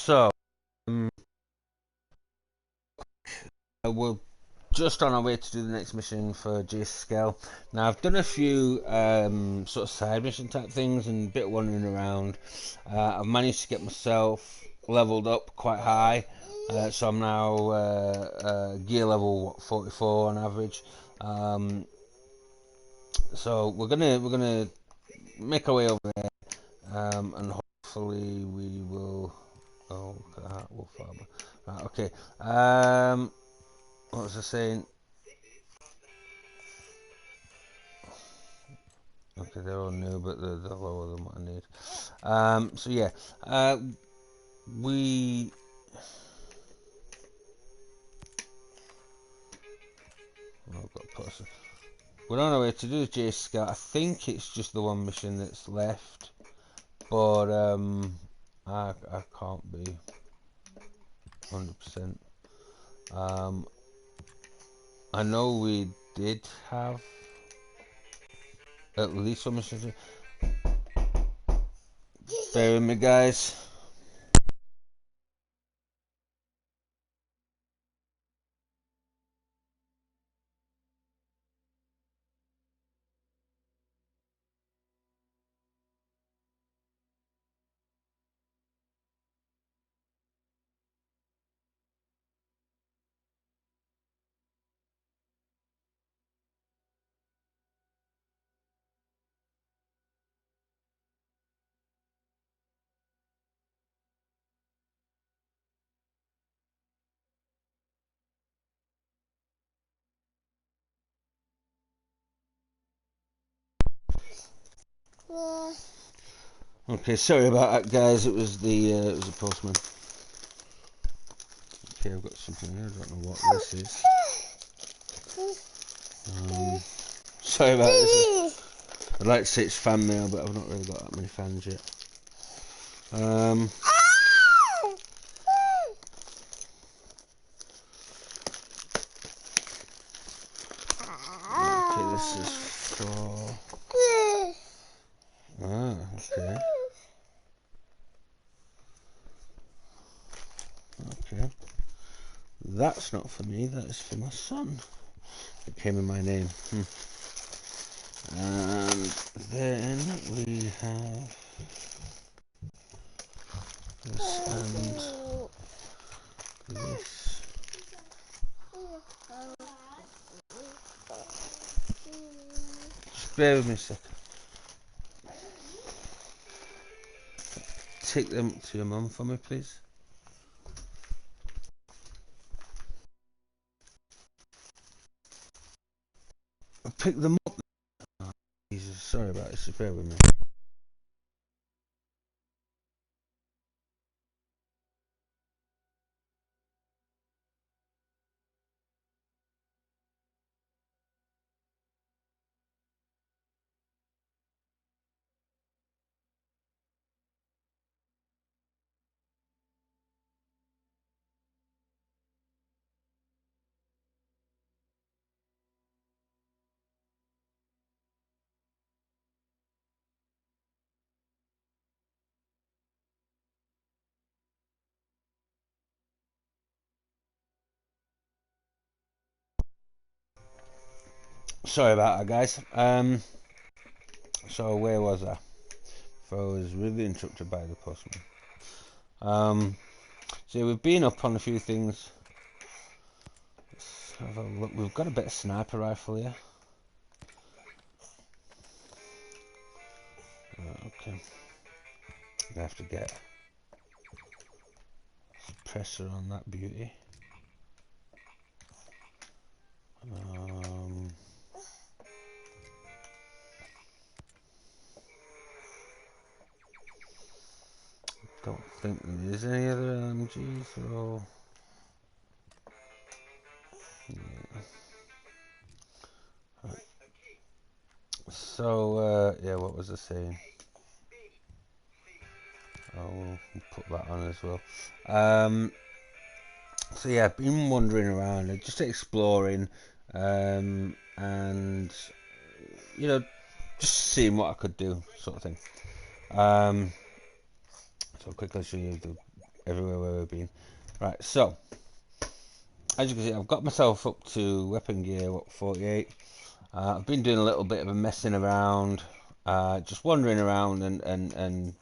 So, um, we're just on our way to do the next mission for jace skell. Now, I've done a few sort of side mission type things and a bit of wandering around. I've managed to get myself leveled up quite high, so I'm now gear level 44 on average. So we're gonna make our way over there, and hopefully we will. Oh, look at that, wolf armor. Right, okay. What was I saying? Okay, they're all new, but they're lower than what I need. So yeah, we. Oh, I've got to put we're on our way to do the jace scout. I think it's just the one mission that's left, but I can't be 100%. I know we did have at least one mission. Bear with me, guys. Okay, sorry about that, guys. It was the postman. Okay, I've got something here. I don't know what this is. Sorry about this. I'd like to say it's fan mail, but I've not really got that many fans yet. Okay, this is for. Okay. Okay. That's not for me, that is for my son. It came in my name. And then we have this and this. Just bear with me a second. Take them to your mum for me, please. Pick them up. Oh, Jesus, sorry about this. Just bear with me. Sorry about that, guys. So where was I? So I was really interrupted by the postman. So we've been up on a few things. Let's have a look. We've got a bit of sniper rifle here. Okay. I have to get pressure on that beauty. Don't think there's any other LMGs or. Yeah. Right. So yeah, what was I saying? I'll put that on as well. So yeah, I've been wandering around, just exploring, and you know, just seeing what I could do, sort of thing. So quickly show you the everywhere where we've been. Right, so as you can see, I've got myself up to weapon gear, what, 48. I've been doing a little bit of a messing around, just wandering around and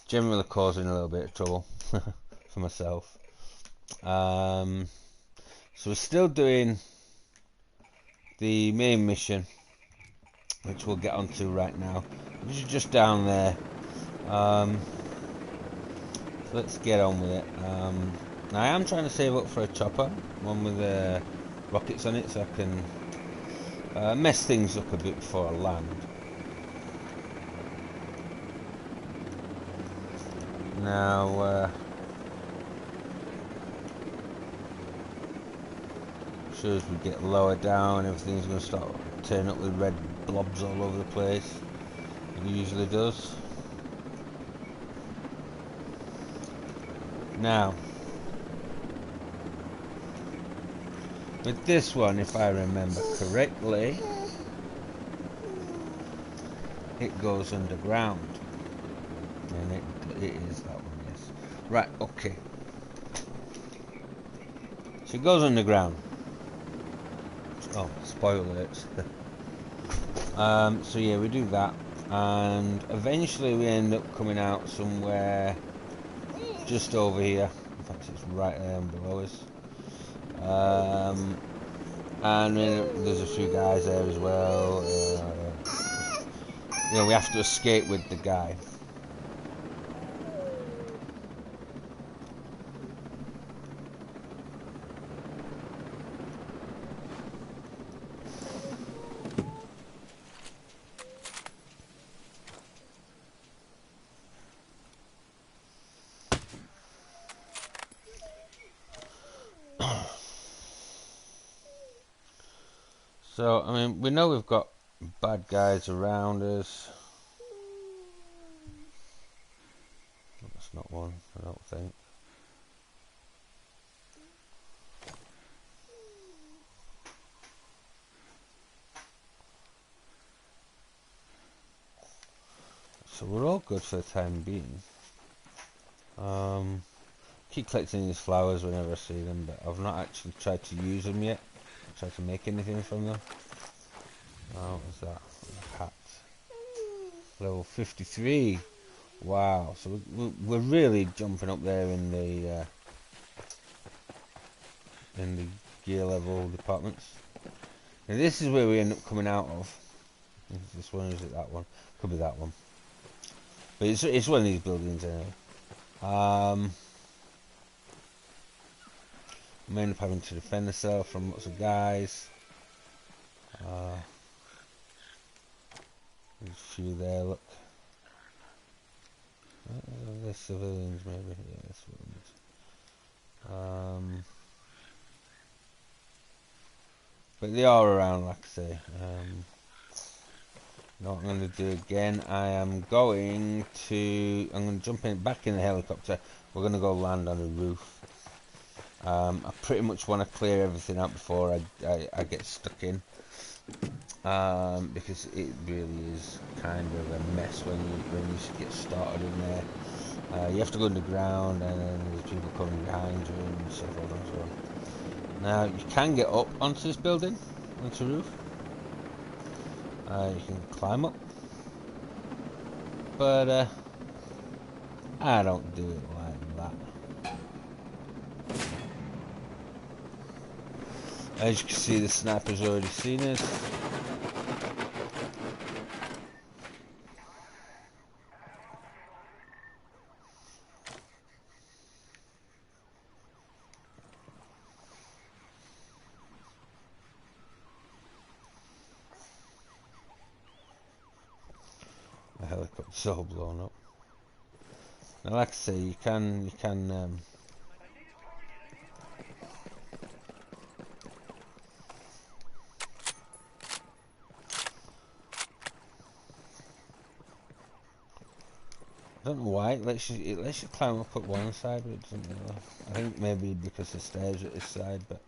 generally causing a little bit of trouble for myself. So we're still doing the main mission, which we'll get onto right now, which is just down there. So let's get on with it. Now I am trying to save up for a chopper, one with rockets on it, so I can mess things up a bit before I land. Now, as soon as we get lower down, everything's going to start turning up with red blobs all over the place. It usually does. Now, with this one, if I remember correctly, it goes underground. And it is that one, yes. Right, okay. So it goes underground. Oh, spoiler alert. So yeah, we do that, and eventually we end up coming out somewhere just over here. In fact, it's right there below us. And then there's a few guys there as well. You know, we have to escape with the guy. So, I mean, we know we've got bad guys around us. That's not one, I don't think. So we're all good for the time being. Keep collecting these flowers whenever I see them, but I've not actually tried to use them yet. Tried to make anything from them. Oh, what was that? Hat. Level 53. Wow. So we're really jumping up there in the gear level departments. Now this is where we end up coming out of. Is this one or is it that one? Could be that one. But it's one of these buildings anyway. I may end up having to defend myself from lots of guys. There's a few there, look. They're civilians maybe, yeah, civilians. But they are around, like I say. Know what I'm going to do again? I'm going to jump back in the helicopter. We're going to go land on a roof. I pretty much want to clear everything out before I get stuck in. Because it really is kind of a mess when you get started in there. You have to go underground, and then there's people coming behind you and so forth and so on. Now you can get up onto this building, onto the roof. You can climb up, but I don't do it like that. As you can see, the sniper's already seen us. The helicopter's all blown up. Now, like I say, you can I don't know why it lets you climb up at one side, but it doesn't really. I think maybe because the stairs are at this side, but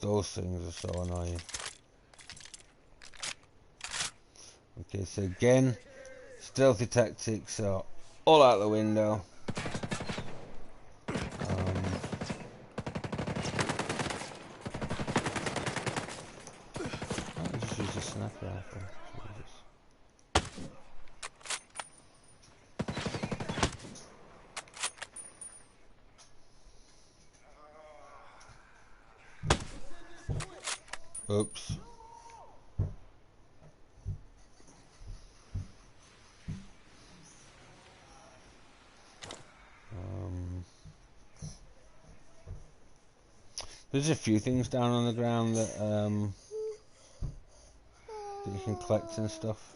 those things are so annoying. Okay, so again, stealthy tactics are all out the window. I'll just use a sniper rifle. Oops. There's a few things down on the ground that you can collect and stuff.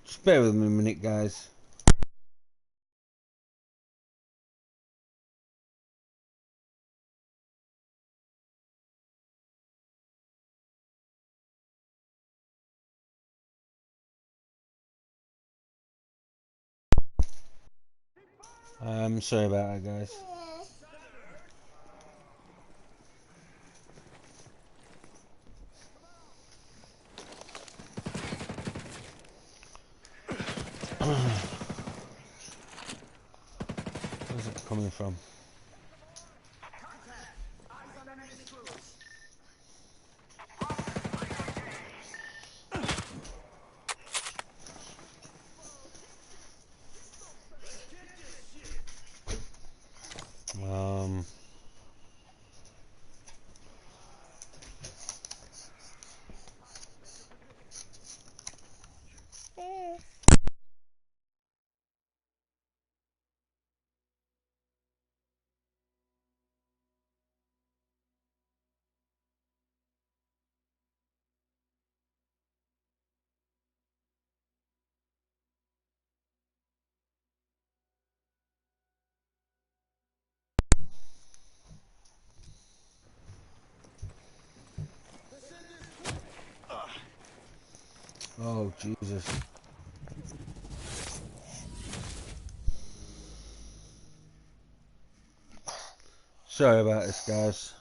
Just bear with me a minute, guys. Sorry about that, guys. Where's it coming from? Oh, Jesus. Sorry about this, guys.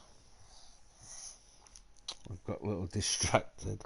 I've got a little distracted.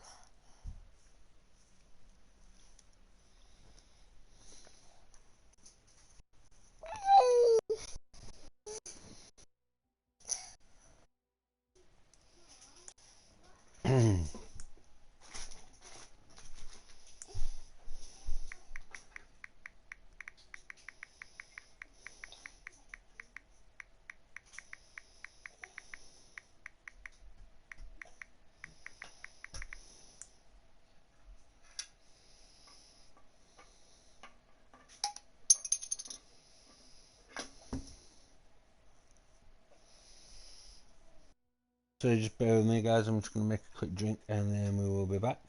So just bear with me, guys. I'm just going to make a quick drink and then we will be back.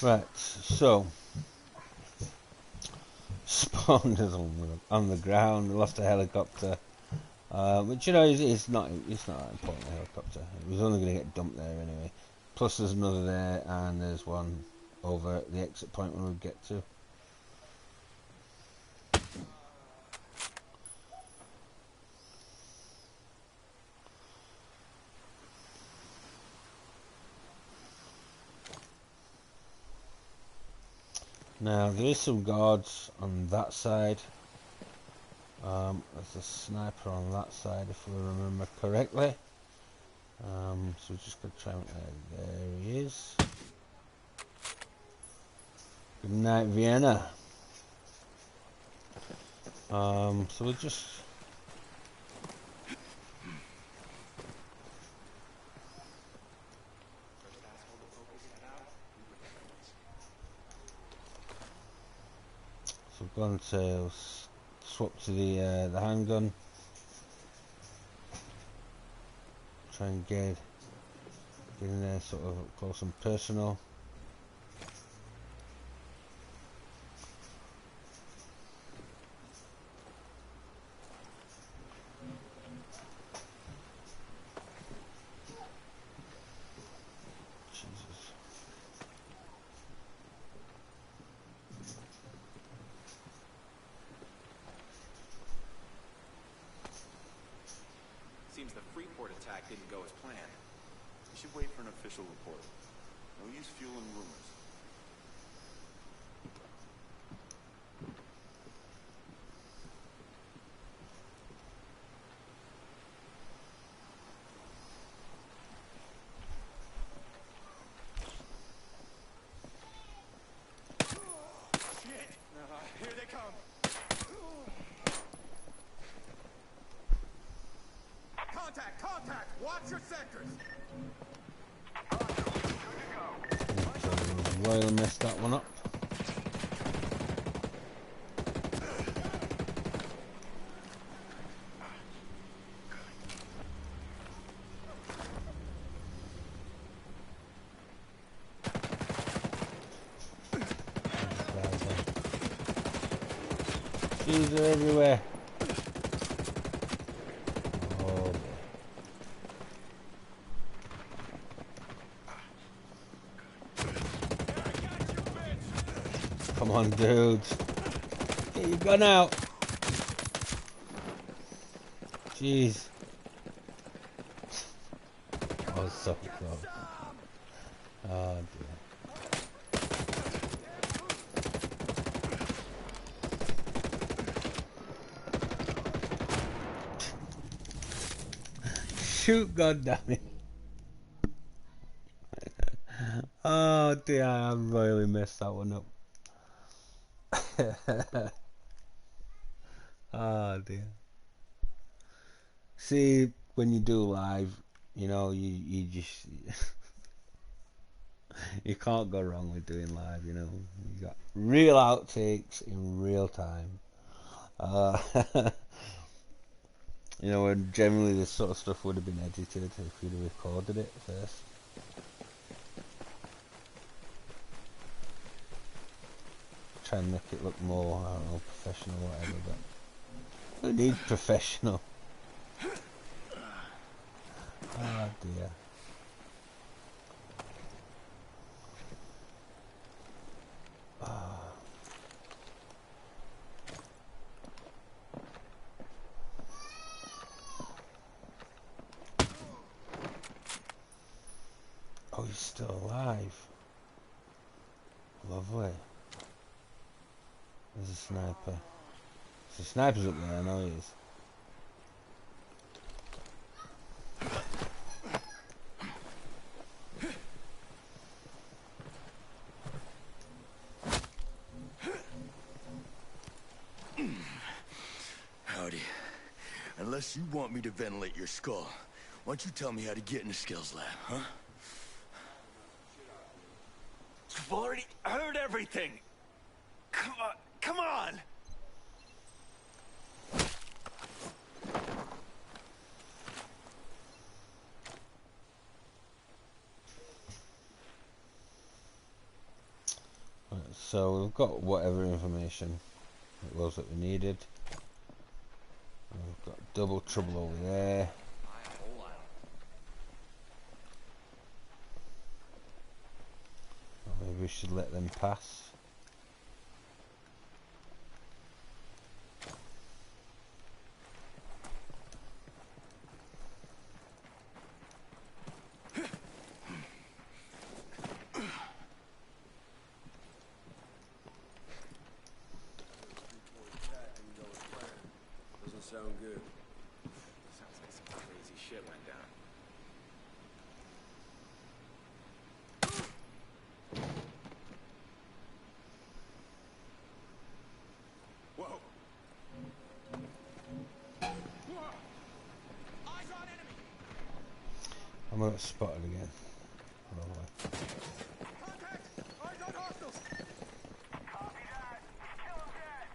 Right, so spawned us on the ground, lost a helicopter, which, you know, it's not that important, a helicopter. It was only going to get dumped there anyway. Plus there's another there, and there's one over at the exit point we would get to. Now there is some guards on that side. There's a sniper on that side if we remember correctly. So we're just going to try and... there he is. Good night, Vienna. So we'll just... So we're going to swap to the handgun. Try and get in there sort of up close and personal. Seems the Freeport attack didn't go as planned. We should wait for an official report. No use fueling rumors. Shit! Here they come! Contact! Contact! Watch your sectors! Royal messed that one up. Jeez, they're everywhere. Oh, boy. Come on, dudes. Get your gun out. Jeez. Oh, so close. Oh, dear. Shoot, goddammit. Oh dear, I really messed that one up. Oh dear. See, when you do live, you know, you just you can't go wrong with doing live, you know. You got real outtakes in real time. You know, and generally this sort of stuff would have been edited if you'd have recorded it first. Try and make it look more, I don't know, professional or whatever, but who needs professional? Oh dear. Oh, he's still alive. Lovely. There's a sniper. The sniper's up there, I know he is. Howdy. Unless you want me to ventilate your skull, why don't you tell me how to get in the skills lab, huh? You've already heard everything! Come on! Come on! Right, so we've got whatever information it was that we needed. We've got double trouble over there. Maybe we should let them pass. got spotted again. Lovely. Contact! Eyes on hostiles! Copy that. Kill him dead.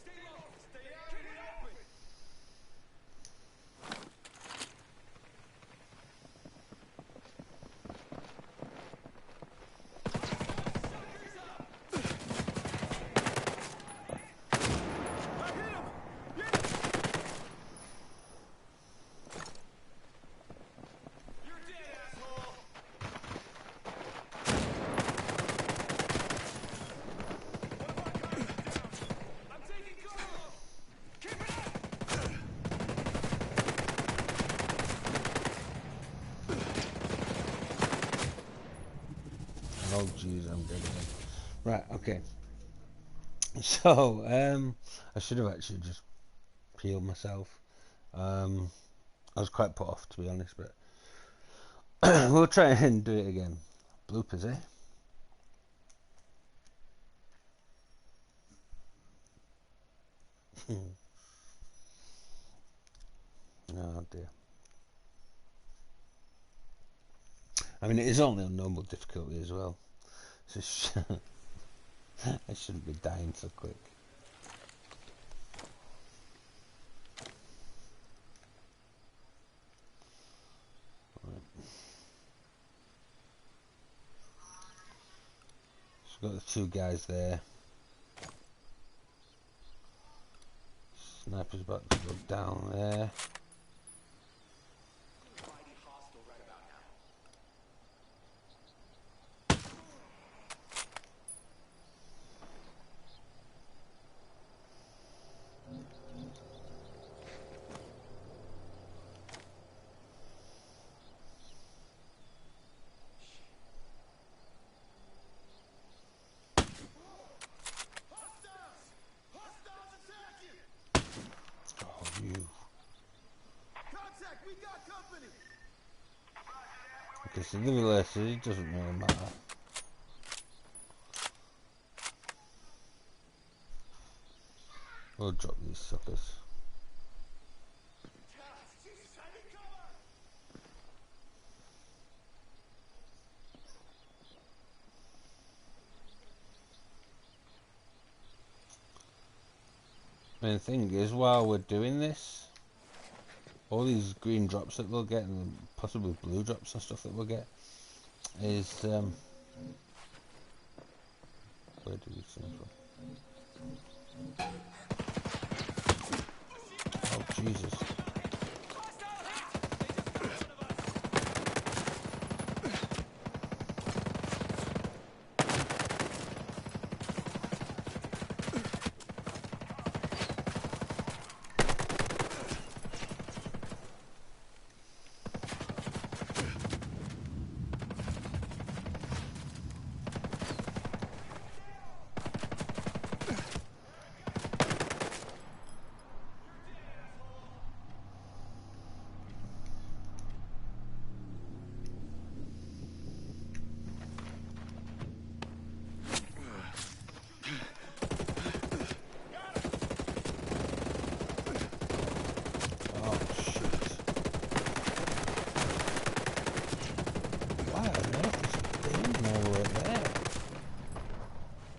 Stay low. Stay out in the open. Oh jeez, I'm dead again. Right, okay. So, I should have actually just healed myself. I was quite put off, to be honest, but we'll try and do it again. Bloopers, eh? Oh dear. I mean, it is only on normal difficulty as well. So I shouldn't be dying so quick. Right. So we've got the two guys there. Sniper's about to go down there. Oh, you. Contact! We got company! Okay, so nevertheless, it doesn't really matter. We'll drop these suckers. Main thing is, while we're doing this, all these green drops that we'll get, and possibly blue drops and stuff that we'll get, is where do these come from? Oh Jesus!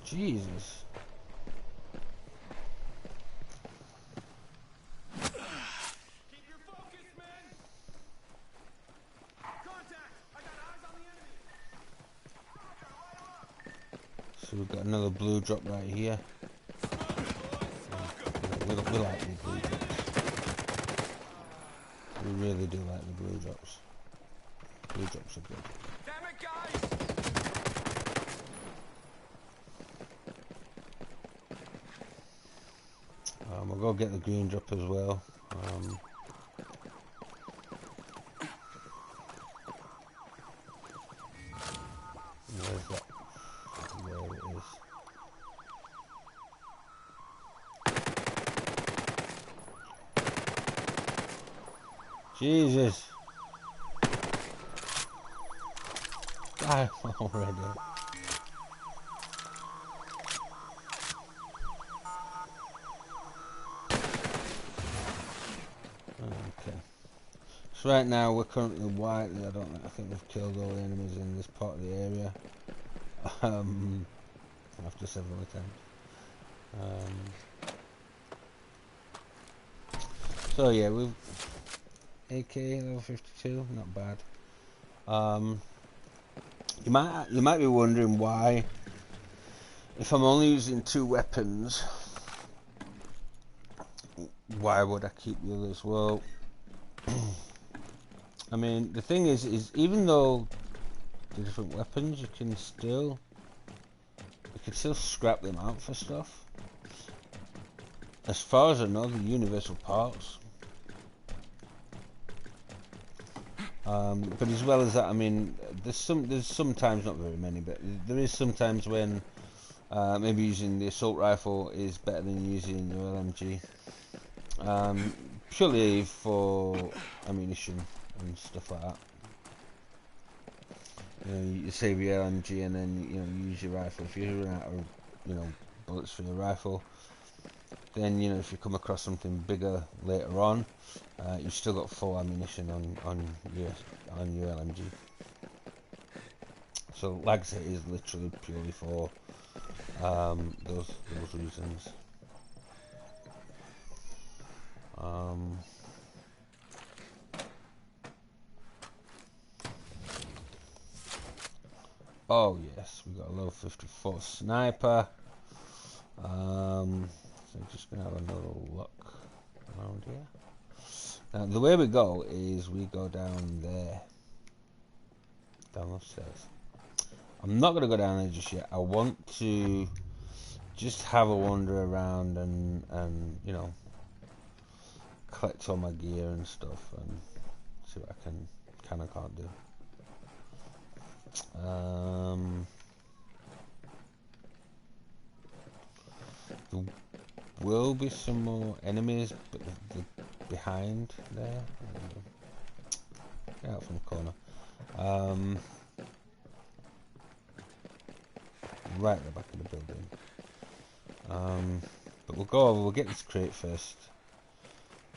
Jesus. Keep your focus, men! Contact! I got eyes on the enemy! Roger, light 'em up! So we've got another blue drop right here. We like the blue drops. We really do like the blue drops. Blue drops are good. Damn it, guys! We'll go get the green drop as well. Where's that? There it is. Jesus! die already. Okay. So right now we're currently white. I think we've killed all the enemies in this part of the area. After several attempts. So yeah, we've AK level 52, not bad. You might be wondering why, if I'm only using 2 weapons, why would I keep the others? Well, I mean, the thing is even though the different weapons, you can still scrap them out for stuff. As far as I know, the universal parts. But as well as that, I mean, there's sometimes, not very many, but there is sometimes when maybe using the assault rifle is better than using your LMG. Purely for ammunition and stuff like that. You know, you save your LMG and then you use your rifle. If you run out of bullets for your rifle, then if you come across something bigger later on, you've still got full ammunition on your LMG. So, like I say, it is literally purely for those reasons. Oh yes, we got a level 54 sniper. So I'm just gonna have another look around here. Now the way we go is we go down there, down those stairs. I'm not gonna go down there just yet. I want to just have a wander around and collect all my gear and stuff and see what I can and can't do. There will be some more enemies, but they're behind there. Get out from the corner. Right at the back of the building. But we'll go over. We'll get this crate first.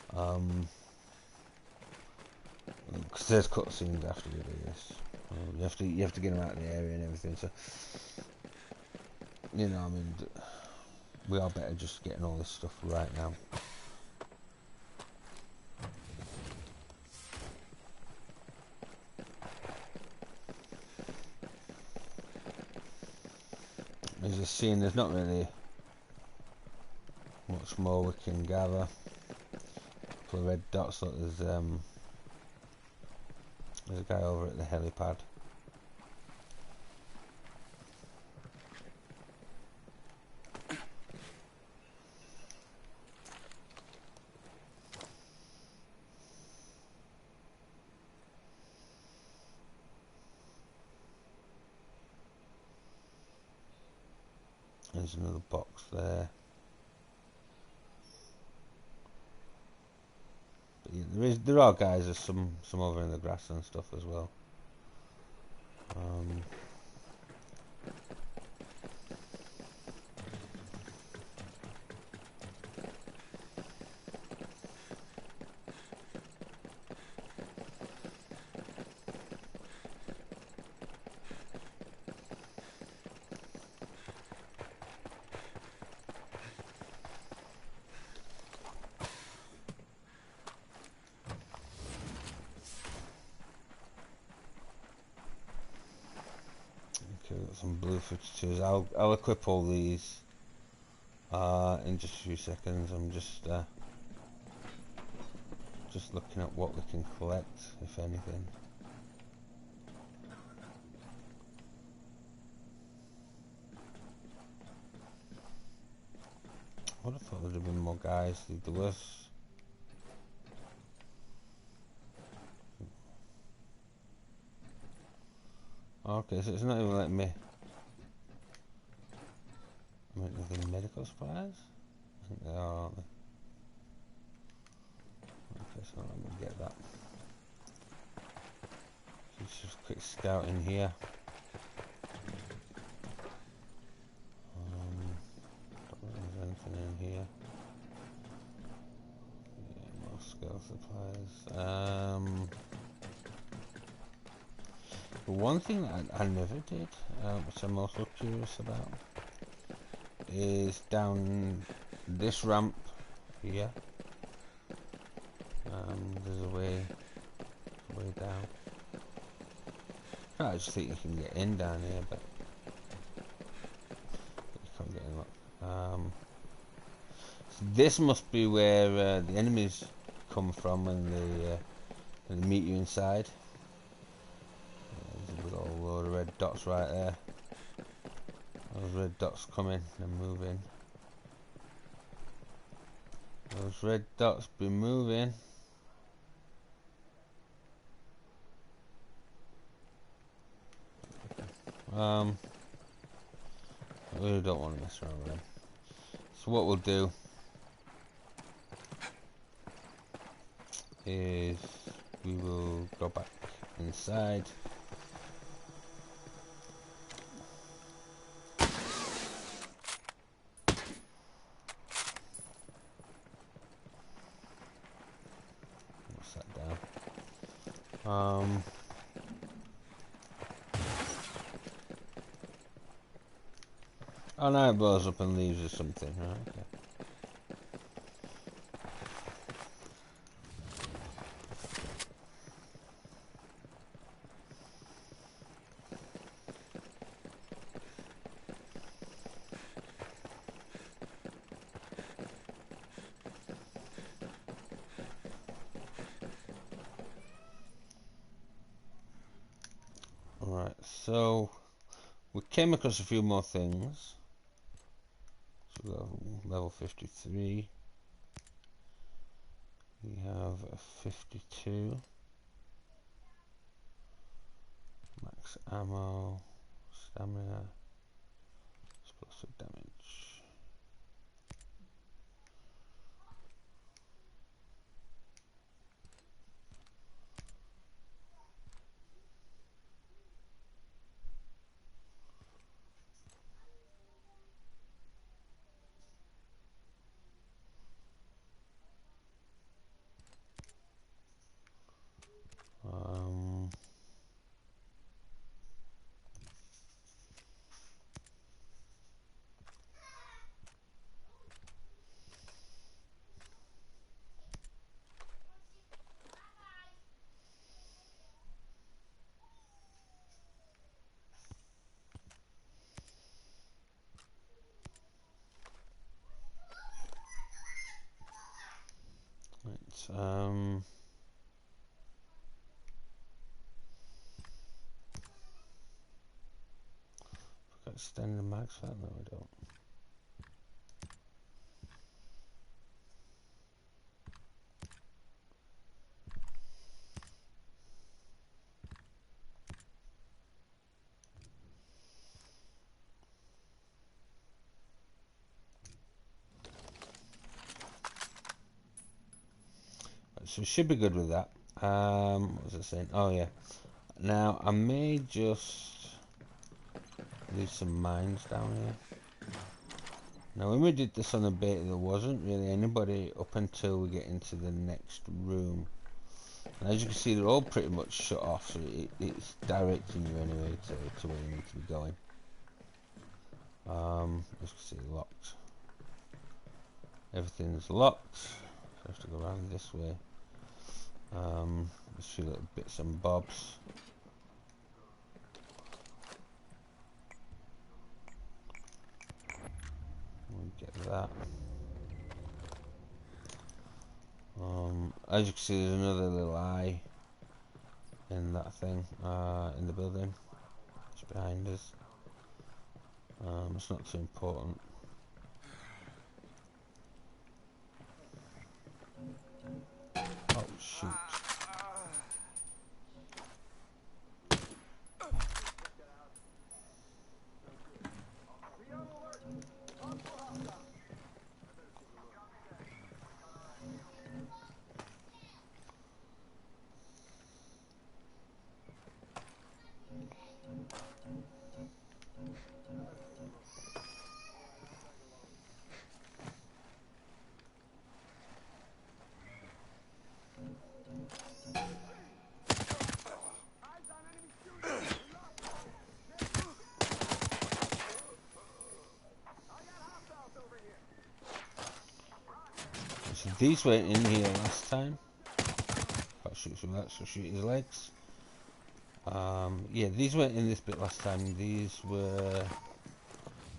Because there's cutscenes after you do this. You have to get them out of the area and everything. So I mean, we are better just getting all this stuff right now. As you're seeing, there's not really much more we can gather. A couple of red dots. Look, there's a guy over at the helipad. There's another box there. But yeah, there are guys. There's some over in the grass and stuff as well. Got some blue 52s. I'll equip all these in just a few seconds. I'm just looking at what we can collect, if anything. I would have thought there'd have been more guys. There was. Okay, so it's not even letting me. I mean, are they medical supplies? I think they are, aren't they? Okay, so let me get that. So just a quick scout in here. Nothing in here. Yeah, more skill supplies. But one thing that I never did, which I'm also curious about, is down this ramp here. There's a way down. I just think you can get in down here, but you can't get in. Look. So this must be where the enemies come from when they meet you inside. There's a big old load of red dots right there. Those red dots come in and move in. Those red dots be moving. I really don't want to mess around with them. So what we'll do is we will go back inside. What's that down? Oh, now it blows up and leaves or something, right? Okay. Alright, so we came across a few more things. So we got level 53. We have a 52. Max ammo, stamina, explosive damage. Got extended mags for that? No, we don't. So we should be good with that. What was I saying? Oh yeah. Now I may just leave some mines down here. Now when we did this on the beta, there wasn't really anybody up until we get into the next room. And as you can see, they're all pretty much shut off, so it's directing you anyway to where you need to be going. As you can see, locked. Everything's locked. So I have to go around this way. Just a few little bits and bobs. We'll get that. As you can see, there's another little eye in that thing, in the building. It's behind us. It's not too important. Oh shoot. these weren't in here last time. That shoots with that, so shoot his legs. Yeah, these weren't in this bit last time. These were.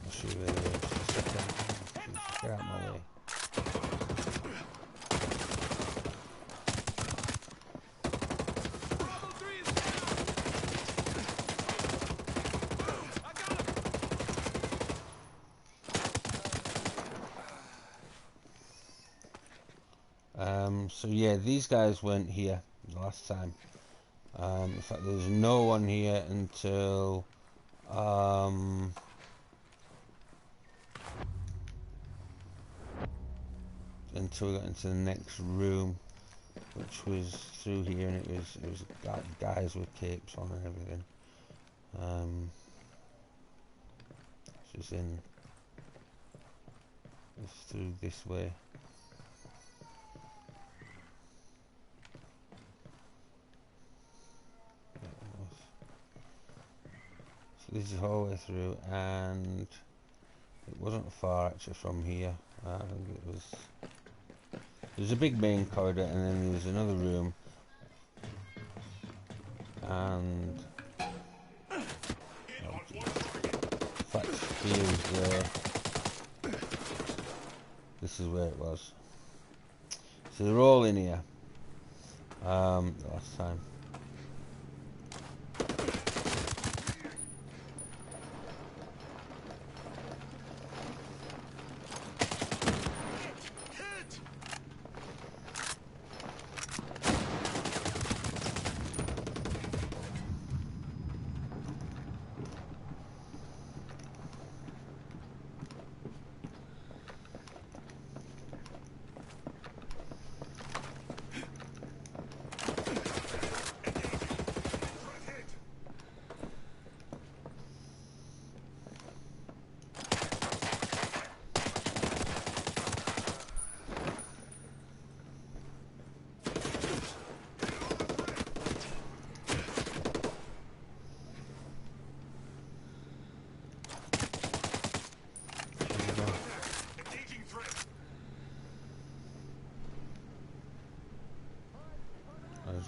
I'll show you where they were. Just a second. Jeez, get out of my way. So yeah, these guys weren't here the last time. In fact, there's no one here until we got into the next room, which was through here, and it was guys with capes on and everything. It's through this way. So this is the whole way through, and it wasn't far actually from here. I think it was. There's a big main corridor, and then there's another room, and in fact, this is where it was. So they're all in here. The last time.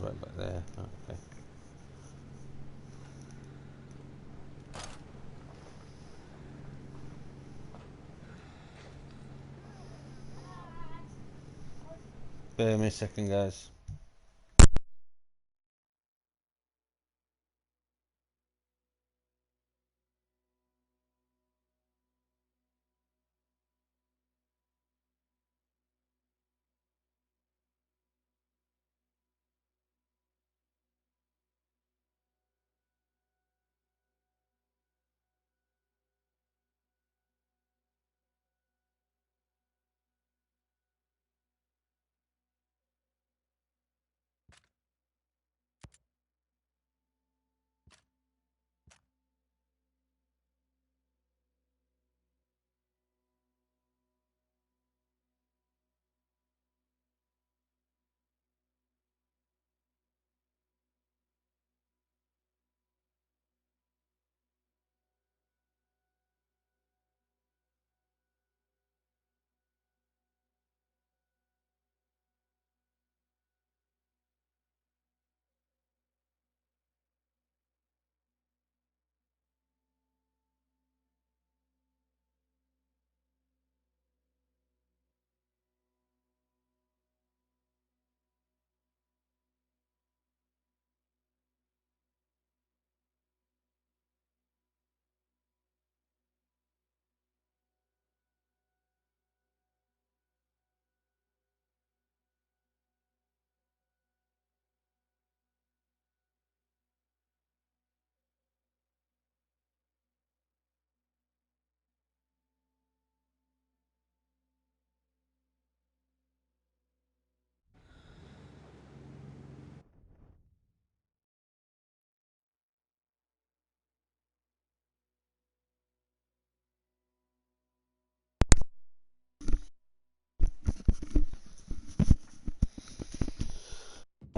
Right back there. Okay. Bear me a second, guys.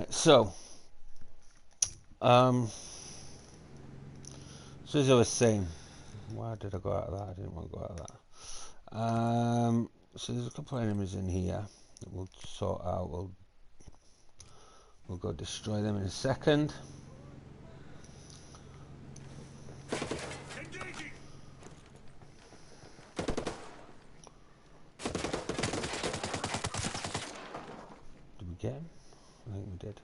So, so as I was saying, why did I go out of that? I didn't want to go out of that. So there's a couple of enemies in here. that we'll sort out. We'll go destroy them in a second. Engaging! Did we get him? I think we did.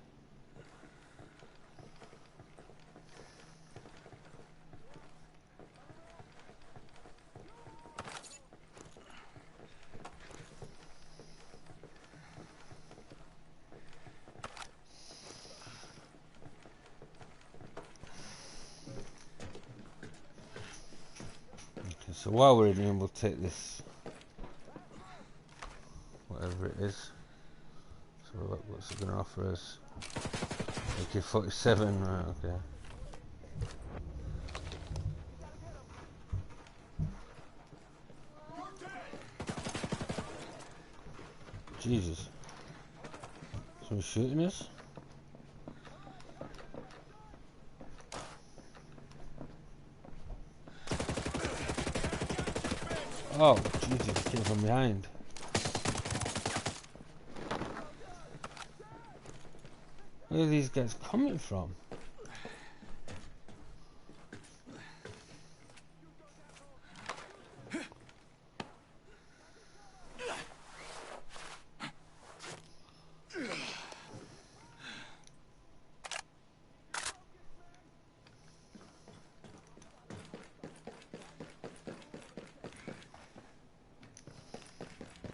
Okay, so while we're in here, we'll take this, whatever it is. So look, what's it going to offer us? AK-47, right, okay. Jesus. Someone shooting us? Oh, Jesus, came from behind. Where are these guys coming from?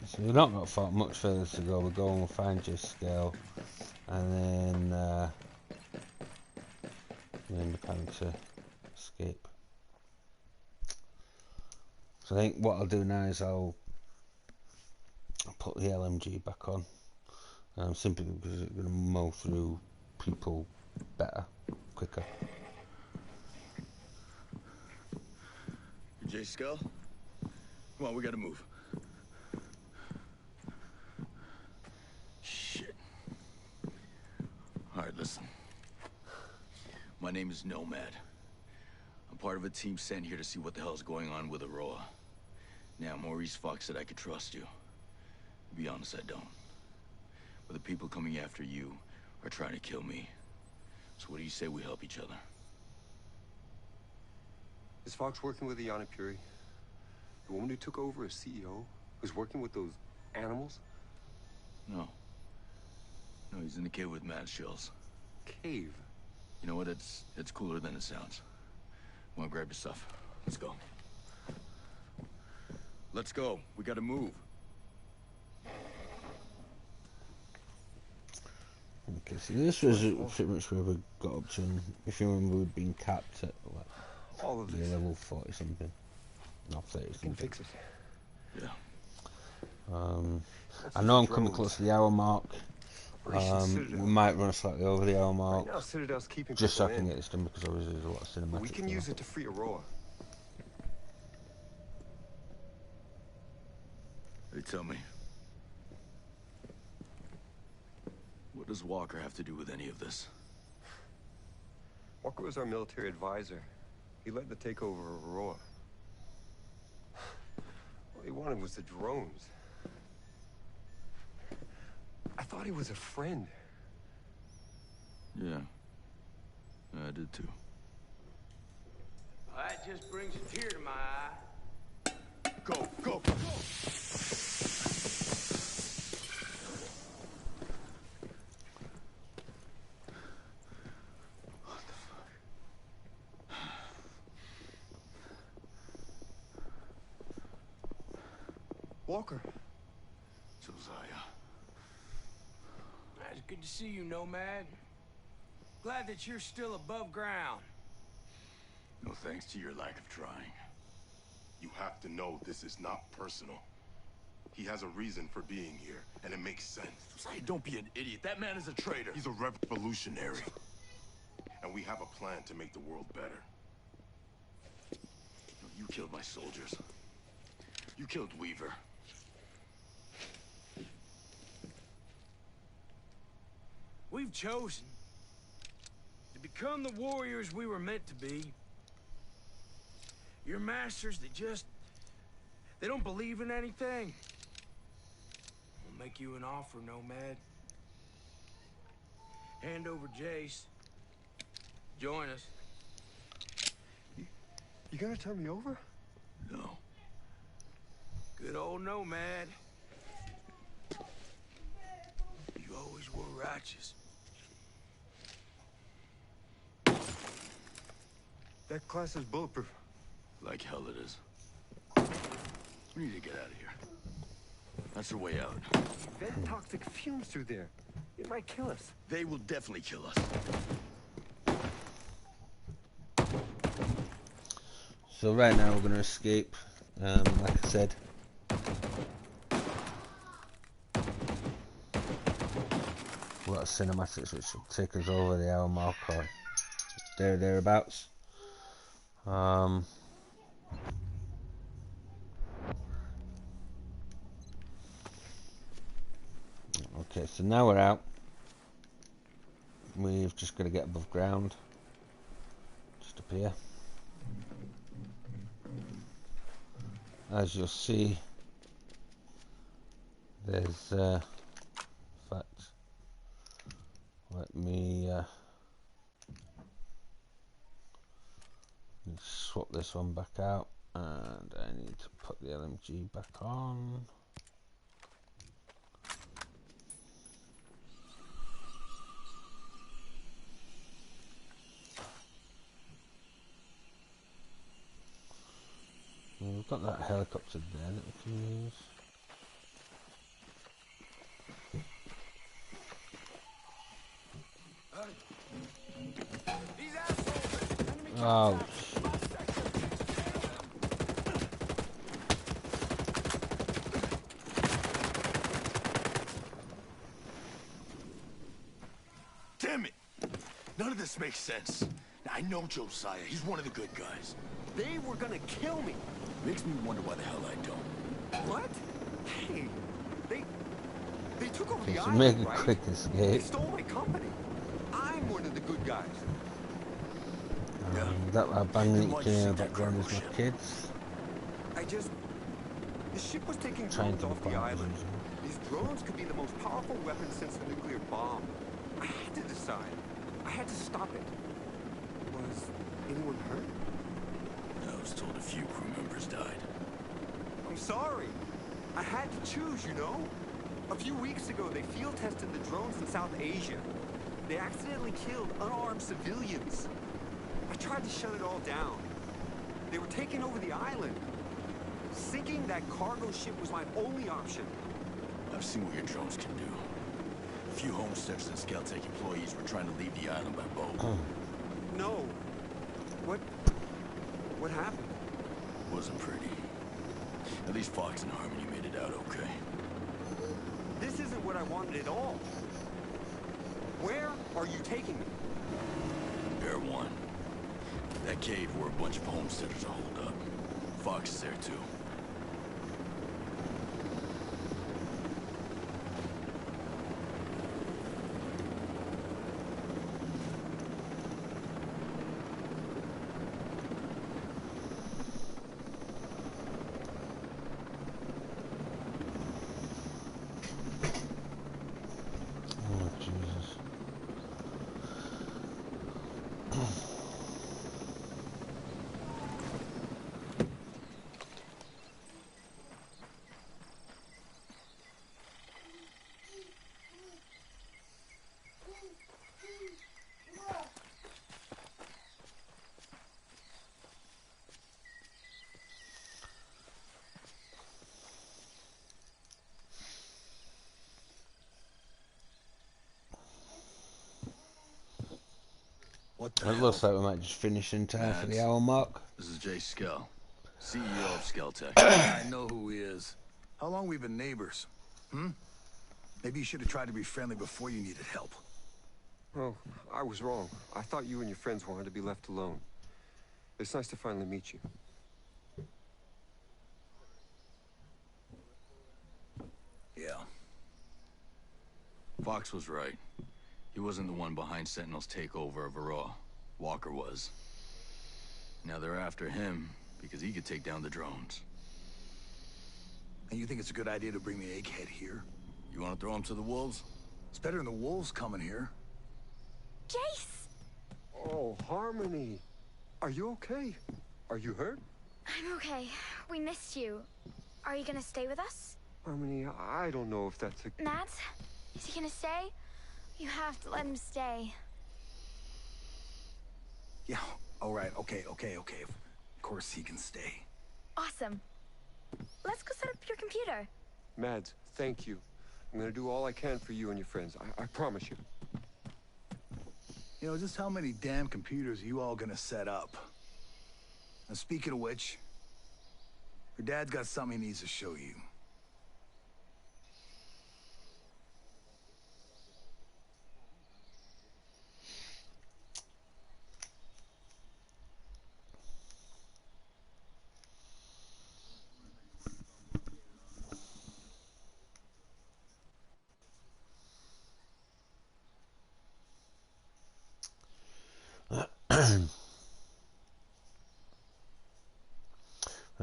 So we've not got far much further to go. We'll go and we'll find your skell, and then we end up having to escape. So I think what I'll do now is I'll put the LMG back on, simply because it's going to mow through people better, quicker. Jace Skell? Come on, we gotta move. Shit. Alright, listen. My name is Nomad. I'm part of a team sent here to see what the hell's going on with Aurora. Now, Maurice Fox said I could trust you. To be honest, I don't. But the people coming after you are trying to kill me. So what do you say we help each other? Is Fox working with Yana Puri? The woman who took over as CEO? Who's working with those animals? No. No, he's in the cave with mad shells. Cave? You know what? It's cooler than it sounds. Come on, grab your stuff. Let's go. Let's go. We gotta move. Okay, so this was pretty much where we got up to, and if you remember, we'd been capped at what, All of this. level 40 something, not 30 We can something. fix it. Yeah. I know I'm coming close to the hour mark. Operation We Citadel. might run slightly over the hour mark, Right now, Citadel's keeping just so I people can in. get this done, because obviously there's a lot of cinematics. But we can use it to free Aurora. Hey, tell me. What does Walker have to do with any of this? Walker was our military advisor. He led the takeover of Aurora. All he wanted was the drones. I thought he was a friend. Yeah. I did too. Well, that just brings a tear to my eye. Go, go! Walker. Josiah. It's good to see you, Nomad. Glad that you're still above ground. No thanks to your lack of trying. You have to know this is not personal. He has a reason for being here, and it makes sense. Josiah, don't be an idiot. That man is a traitor. He's a revolutionary. And we have a plan to make the world better. You killed my soldiers. You killed Weaver. We've chosen to become the warriors we were meant to be. Your masters, they don't believe in anything. Well, make you an offer, Nomad. Hand over Jace. Join us. You gonna turn me over? No. Good old Nomad. You always were righteous. That class is bulletproof. Like hell it is. We need to get out of here. That's the way out. Vent toxic fumes through there. It might kill us. They will definitely kill us. So right now we're going to escape, like I said. A lot of cinematics which will take us over the hour mark or thereabouts. Okay, so now we're out. We've just got to get above ground. Just up here. As you'll see, there's in fact, let me swap this one back out, and I need to put the LMG back on. We've got that helicopter there that we can use. Oh, Damn it! None of this makes sense. I know Josiah. He's one of the good guys. They were gonna kill me. Makes me wonder why the hell I don't. What? Hey, they took over the so island, make a right? quick They escape. stole my company. I'm one of the good guys. That banging Why'd in you the sink that background cargo is my ship? kids. The ship was taking Trying drones to off the find island. them. These drones could be the most powerful weapon since a nuclear bomb. I had to decide. I had to stop it. Was anyone hurt? I was told a few crew members died. I'm sorry. I had to choose, you know? A few weeks ago, they field tested the drones in South Asia. They accidentally killed unarmed civilians. I tried to shut it all down. They were taking over the island. Sinking that cargo ship was my only option. I've seen what your drones can do. A few homesteaders and Skell-Tech employees were trying to leave the island by boat. No. What happened? Wasn't pretty. At least Fox and Harmony made it out okay. This isn't what I wanted at all. Where are you taking me? Bear 1. That cave where a bunch of homesteaders are holed up. Fox is there too. Oh, Jesus. What the It hell? looks like we might just finish in time for the hour mark. This is Jace Skell, CEO of Skell-Tech. I know who he is. How long we been neighbors? Maybe you should have tried to be friendly before you needed help. Oh, I was wrong. I thought you and your friends wanted to be left alone. It's nice to finally meet you. Yeah. Fox was right. He wasn't the one behind Sentinel's takeover of Aurora. Walker was. Now they're after him because he could take down the drones. And you think it's a good idea to bring the egghead here? You want to throw him to the wolves? It's better than the wolves coming here. Jace! Oh, Harmony. Are you okay? Are you hurt? I'm okay. We missed you. Are you gonna stay with us? Harmony, I don't know if that's a... Matt? Is he gonna stay? You have to let him stay. Yeah, all right, okay. Of course he can stay. Awesome. Let's go set up your computer. Mads, thank you. I'm gonna do all I can for you and your friends. I promise you. You know, just how many damn computers are you all gonna set up? And speaking of which, your dad's got something he needs to show you.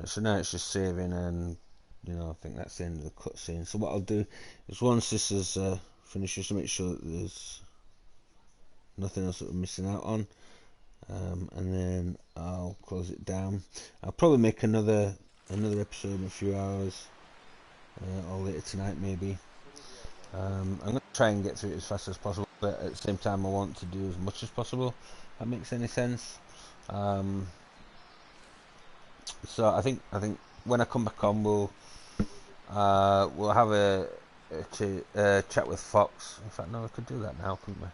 So now it's just saving, and you know, I think that's the end of the cutscene. So what I'll do is, once this is finished, just to make sure that there's nothing else that we're missing out on, and then I'll close it down. I'll probably make another episode in a few hours, or later tonight maybe. I'm going to try and get through it as fast as possible, but at the same time I want to do as much as possible, if that makes any sense. So I think when I come back on, we'll have a chat with Fox. In fact, no, we could do that now, couldn't we?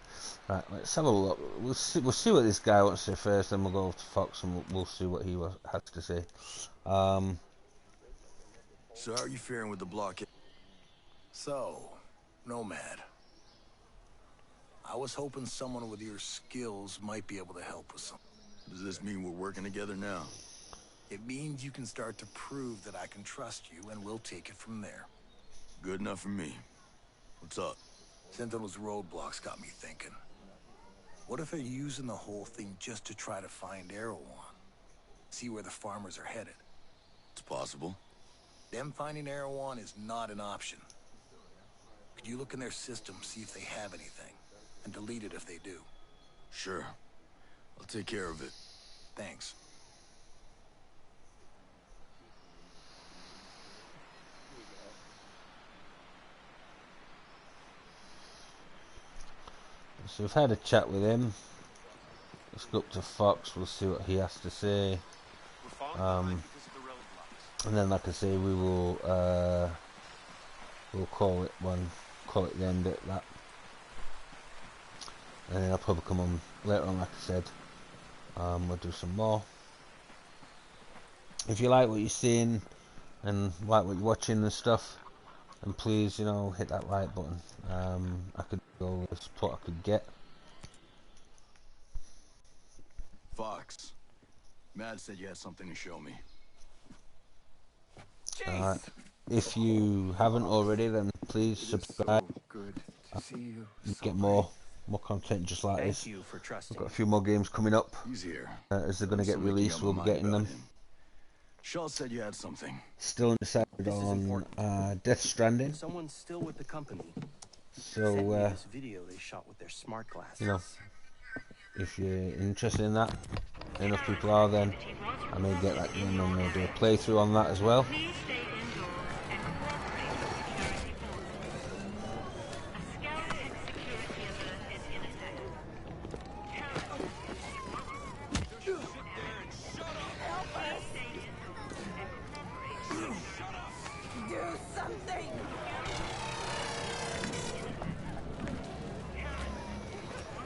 Right, let's have a look. We'll see what this guy wants to say first, then we'll go over to Fox and we'll see what he has to say. So how are you faring with the blockade? So, Nomad. I was hoping someone with your skills might be able to help with something. Does this mean we're working together now? It means you can start to prove that I can trust you, and we'll take it from there. Good enough for me. What's up? Sentinel's roadblocks got me thinking. What if they're using the whole thing just to try to find Erewhon? See where the farmers are headed? It's possible. Them finding Erewhon is not an option. Could you look in their system, see if they have anything, and delete it if they do? Sure. I'll take care of it. Thanks. So we've had a chat with him. Let's go up to Fox. We'll see what he has to say. And then, like I say, we will we'll call it the end at that. And then I'll probably come on later on, like I said. We'll do some more. If you like what you're seeing and like what you're watching and stuff, and please, you know, hit that like button. I could go with the support I could get. Fox, Matt said you had something to show me. If you haven't already, then please subscribe. So good to see you. Get more content just like this. Thank you for trusting. We've got a few more games coming up. He's here. As they're going to get released, we'll be getting them. Shaw said you had something. Still undecided on Death Stranding. Someone's still with the company. So, this video they shot with their smart glasses. you know, if you're interested in that, enough people are, then I may get that game and I'll do a playthrough on that as well.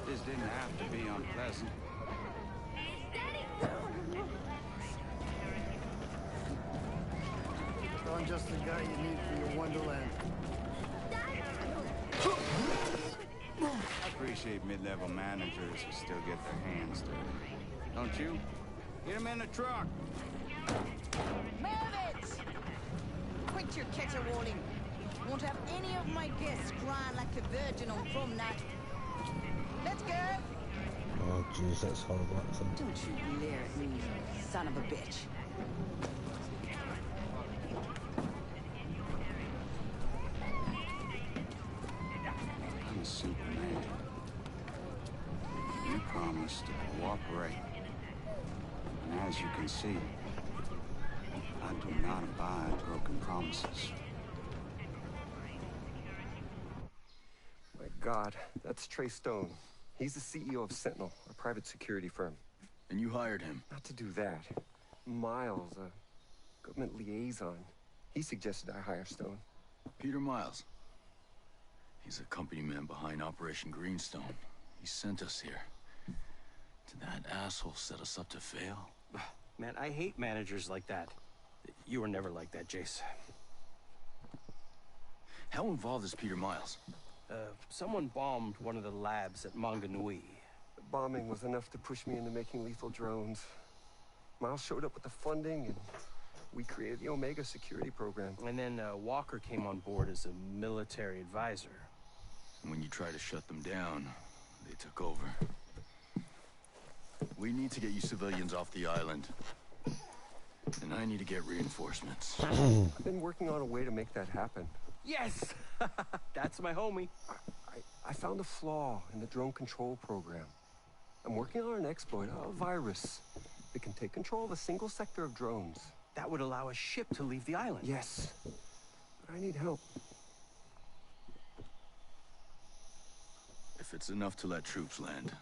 This didn't have to be unpleasant. I'm just the guy you need for your Wonderland. I appreciate mid-level managers who still get their hands dirty. Don't you? Get him in the truck. Move it! Quit your caterwauling. Won't have any of my guests crying like a virgin on prom night. Let's go! Oh jeez, that's horrible accent. Don't you glare at me, son of a bitch. promise to cooperate. And as you can see, I do not abide broken promises. My God, that's Trey Stone. He's the CEO of Sentinel, a private security firm. And you hired him? Not to do that. Miles, a government liaison. He suggested I hire Stone. Peter Miles. He's the company man behind Operation Greenstone. He sent us here. Did that asshole set us up to fail? Man, I hate managers like that. You were never like that, Jace. How involved is Peter Miles? Someone bombed one of the labs at Manganui. The bombing was enough to push me into making lethal drones. Miles showed up with the funding, and we created the Omega security program. And then Walker came on board as a military advisor. And when you tried to shut them down, they took over. We need to get you civilians off the island. And I need to get reinforcements. I've been working on a way to make that happen. Yes! That's my homie. I found a flaw in the drone control program. I'm working on an exploit, a virus, that can take control of a single sector of drones. That would allow a ship to leave the island. Yes, but I need help. If it's enough to let troops land,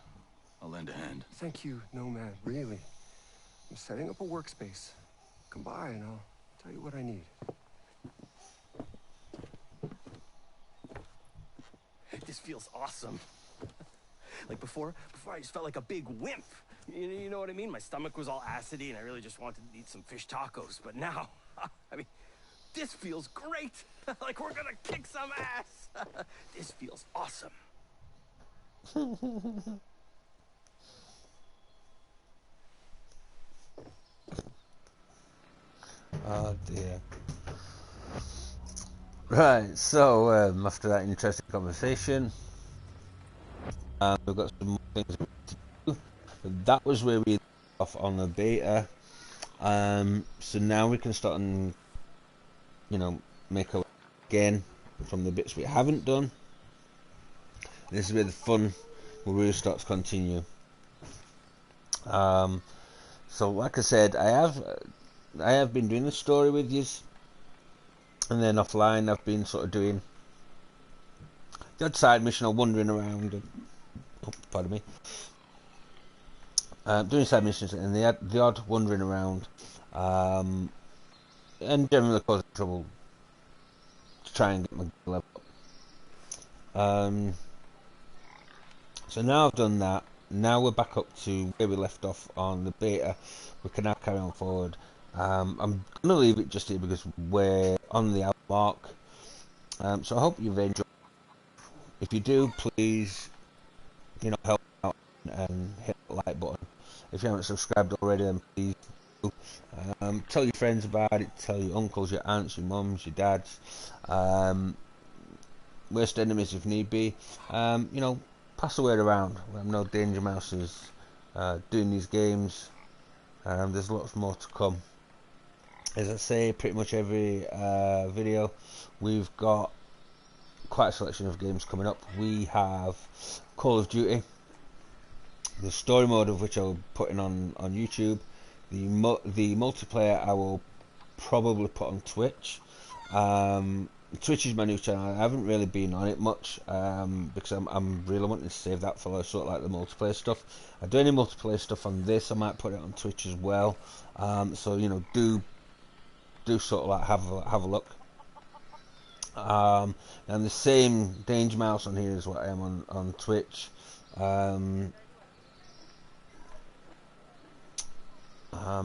I'll lend a hand. Thank you, Nomad, really. I'm setting up a workspace. Come by and I'll tell you what I need. This feels awesome. Like before I just felt like a big wimp. You know what I mean? My stomach was all acidy and I really just wanted to eat some fish tacos. But now, I mean, this feels great. Like we're gonna kick some ass. This feels awesome. Oh dear. Right, so after that interesting conversation, we've got some more things to do. That was where we left off on the beta. So now we can start and, make our again from the bits we haven't done. This is where the fun will really start to continue. So like I said, I have been doing the story with you, and then offline I've been sort of doing the odd side mission or wandering around. Pardon me. Doing side missions and the odd wandering around, and generally causing trouble to try and get my level up. So now I've done that. Now we're back up to where we left off on the beta. We can now carry on forward. I'm going to leave it just here because we're on the hour mark. So I hope you've enjoyed. If you do, please, help out and hit the like button. If you haven't subscribed already, then please do. Tell your friends about it. Tell your uncles, your aunts, your mums, your dads. Worst enemies if need be. Pass the word around. I know Danger Mouse is doing these games. There's lots more to come. As I say, pretty much every video, we've got quite a selection of games coming up. We have Call of Duty, the story mode of which I'll put in on YouTube. The multiplayer I will probably put on Twitch. Twitch is my new channel. I haven't really been on it much because I'm really wanting to save that for sort of like the multiplayer stuff. I do any multiplayer stuff on this, I might put it on Twitch as well. So do sort of like have a look. And the same Danger Mouse on here is what I am on Twitch. I'm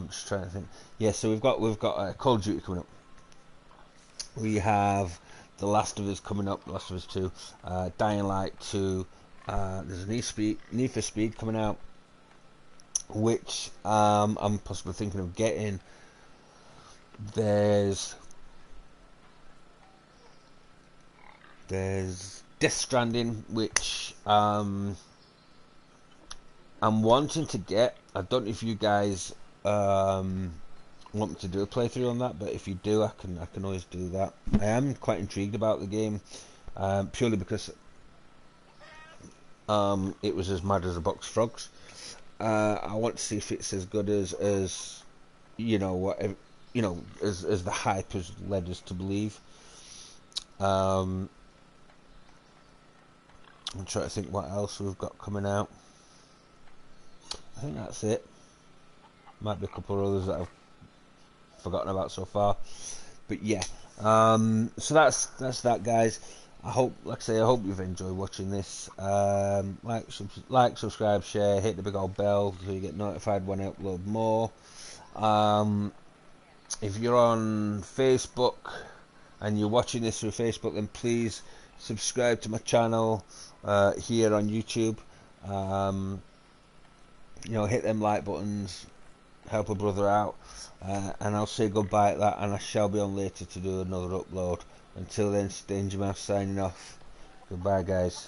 just trying to think. Yeah, so we've got Call of Duty coming up. We have The Last of Us coming up, The Last of Us 2, Dying Light 2, there's a Need for Speed coming out, which I'm possibly thinking of getting. There's Death Stranding, which I'm wanting to get. I don't know if you guys want me to do a playthrough on that, but if you do, I can always do that. I am quite intrigued about the game, purely because it was as mad as a box of frogs. I want to see if it's as good as you know what as the hype has led us to believe. I'm trying to think what else we've got coming out. I think that's it. Might be a couple of others that I've forgotten about so far, but yeah. So that's that, guys. I hope, like I say, I hope you've enjoyed watching this. Like, subscribe, share, hit the big old bell so you get notified when I upload more. If you're on Facebook and you're watching this through Facebook, then please subscribe to my channel here on YouTube. Hit them like buttons, help a brother out, and I'll say goodbye at that, and I shall be on later to do another upload. Until then, Danger Mouse signing off. Goodbye, guys.